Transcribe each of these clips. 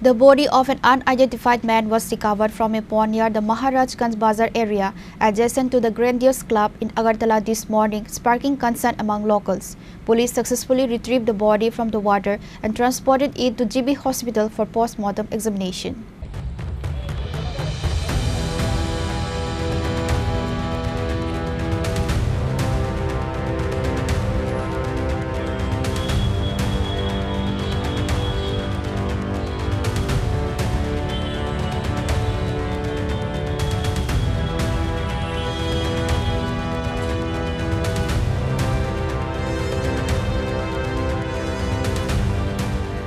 The body of an unidentified man was recovered from a pond near the Maharajganj Bazaar area adjacent to the Grandiose Club in Agartala this morning, sparking concern among locals. Police successfully retrieved the body from the water and transported it to GB Hospital for post-mortem examination.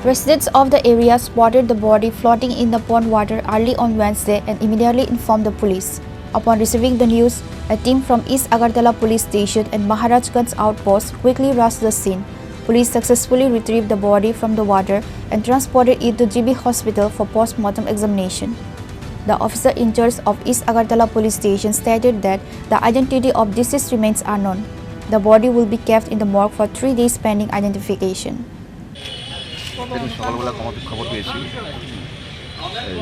Residents of the area spotted the body floating in the pond water early on Wednesday and immediately informed the police. Upon receiving the news, a team from East Agartala Police Station and Maharajganj Outpost quickly rushed the scene. Police successfully retrieved the body from the water and transported it to GB Hospital for post-mortem examination. The officer in charge of East Agartala Police Station stated that the identity of deceased remains unknown. The body will be kept in the morgue for 3 days pending identification. দেখুন সকালবেলা খবর পেয়েছি এই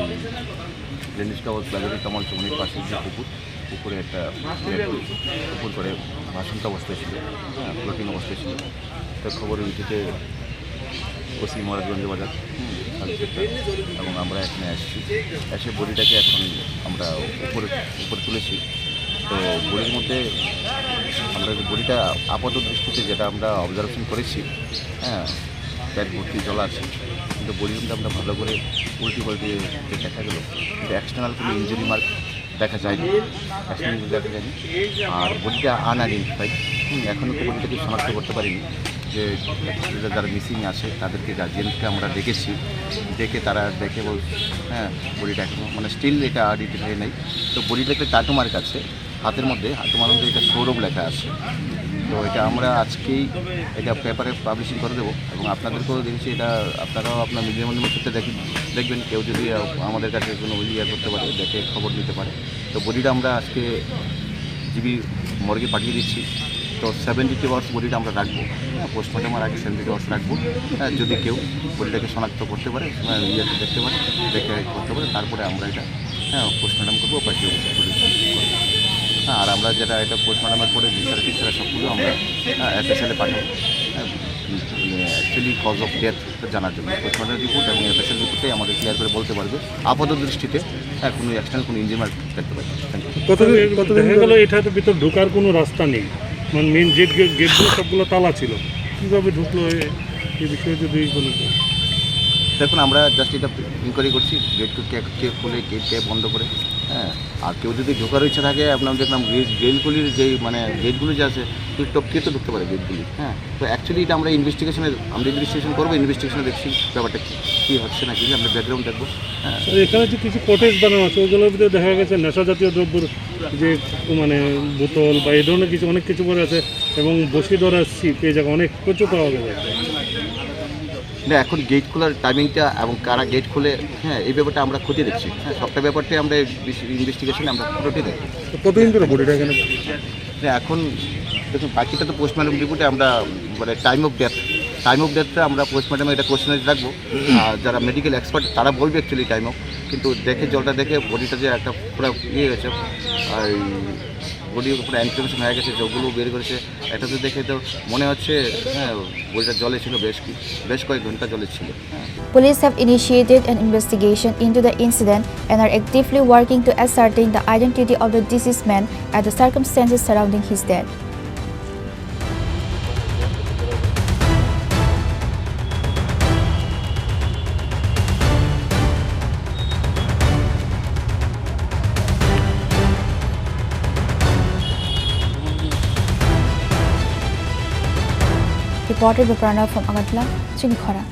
গ্র্যান্ডিওস ক্লাবের কামাল চৌমনির পাশে যে পুকুরে একটা পুকুর করে ভাসন্ত অবস্থায় ছিল, ফ্লোটিং অবস্থায় ছিল। তার খবরের ভিত্তিতে ওসি মহারাজগঞ্জ বাজার এবং আমরা এখানে এসে বডিটাকে এখন আমরা উপরে তুলেছি। তো বডির মধ্যে আমরা বডিটা আপাত দৃষ্টিতে যেটা আমরা অবজারভেশন করেছি, প্যাট ভর্তি জল আছে, কিন্তু বডির মধ্যে আমরা ভালো করে উল্টি দেখা গেল, কিন্তু এক্সটার্নাল কোনো ইঞ্জুরি মার্ক দেখা যায়নি, আর বডিটা আনআইডেন্টিফাইড। এখনও তো বডিটাকে শনাক্ত করতে পারিনি। যে যারা মিসিং আছে তাদেরকে গার্জিয়ানকে আমরা ডেকে তারা দেখে বডিটা এখনও স্টিল এটা আইডেন্টিফাই নেই। তো বডিটা একটা টাটু মার্ক আছে হাতের মধ্যে, মধ্যে এটা সৌরভ লেখা আছে। তো এটা আমরা আজকেই এটা পেপারে পাবলিশিং করে দেবো এবং আপনাদেরকেও দেখছি, এটা আপনারাও আপনার মিডিয়ার মধ্যে দেখবেন। কেউ যদি আমাদের কাছে কোনো করতে পারে, দেখে খবর দিতে পারে। তো বডিটা আমরা আজকে জিবি মর্গে পাঠিয়ে দিচ্ছি। তো 72 আওয়ার্স বডিটা আমরা রাখবো, পোস্টমর্টমের আগে 72 আওয়ার্স রাখবো। যদি কেউ বডিটাকে শনাক্ত করতে পারে, দেখতে পারে, দেখে করতে পারে, তারপরে আমরা এটা পোস্টমর্টম করবো, পাঠিয়ে করবো। আর আমরা যেটা এটা পোস্টমর্টমের পরে বিচারা সবগুলো আমরা এফএসএলে পাঠাবো, অ্যাকচুয়ালি কজ অফ ডেথ জানার জন্য। পোস্টমর্টম রিপোর্ট এবং এফএসএল রিপোর্টেই আমাদের ক্লিয়ার করে বলতে পারবে আপাত দৃষ্টিতে কোনো এক্সটার্নাল কোনো ইঞ্জিন মার্ক দেখতে পাবে। কতদিন গেল এটাতে ভিতর ঢোকার কোনো রাস্তা নেই, মেন গেটগুলো সবগুলো তালা ছিল, কীভাবে ঢুকলো এই বিষয়ে যদি বলুন। দেখুন, আমরা জাস্ট এটা ইনকোয়ারি করছি, কে খুলে কে বন্ধ করে। আর কেউ যদি ঢোকার ইচ্ছা থাকে, আপনার দেখলাম গেটগুলির গেটগুলি যে আছে টপকে তো ঢুকতে পারে গেটগুলি। তো অ্যাকচুয়ালি এটা আমরা ইনভেস্টিগেশন করবো, ইনভেস্টিগেশনে দেখছি ব্যাপারটা কী হচ্ছে না, কি আমরা ব্যাকগ্রাউন্ড দেখবো। এখানে যে কিছু কটেজ বানানো আছে, ওগুলোর ভিতরে দেখা গেছে নেশা জাতীয় দ্রব্যের যে বোতল বা এই ধরনের কিছু অনেক কিছু পরে আছে এবং বসে ধরা ছিপ, এই জায়গায় অনেক প্রচুর পাওয়া যাবে। না, এখন গেট খোলার টাইমিংটা এবং কারা গেট খোলে, এই ব্যাপারটা আমরা খতিয়ে দেখছি। সবটা ব্যাপারটাই আমরা ইনভেস্টিগেশনে আমরা পুরোটাই দেখি। কতদিন ধরে বডিটা এখানে? এখন দেখুন, বাকিটা তো পোস্টমর্টম রিপোর্টে আমরা টাইম অফ ডেথটা আমরা পোস্টমর্টমে এটা কোশ্চেনারি রাখবো। যারা মেডিকেল এক্সপার্ট তারা বলবে অ্যাকচুয়ালি টাইম অফ, কিন্তু জলটা দেখে বডিটা যে একটা পুরো গেছে, আর বডির উপরে ইনফ্লামেশন হয়ে গেছে, যেগুলো বের করেছে, এটাতে দেখে তো মনে হচ্ছে বডিটা জলে ছিল, বেশ কয়েক ঘন্টা জলে ছিল। Police have initiated an investigation into the incident and are actively working to ascertain the identity of the deceased man and the circumstances surrounding his death. Reported by Pranav from Agartala, Chini, Khorang.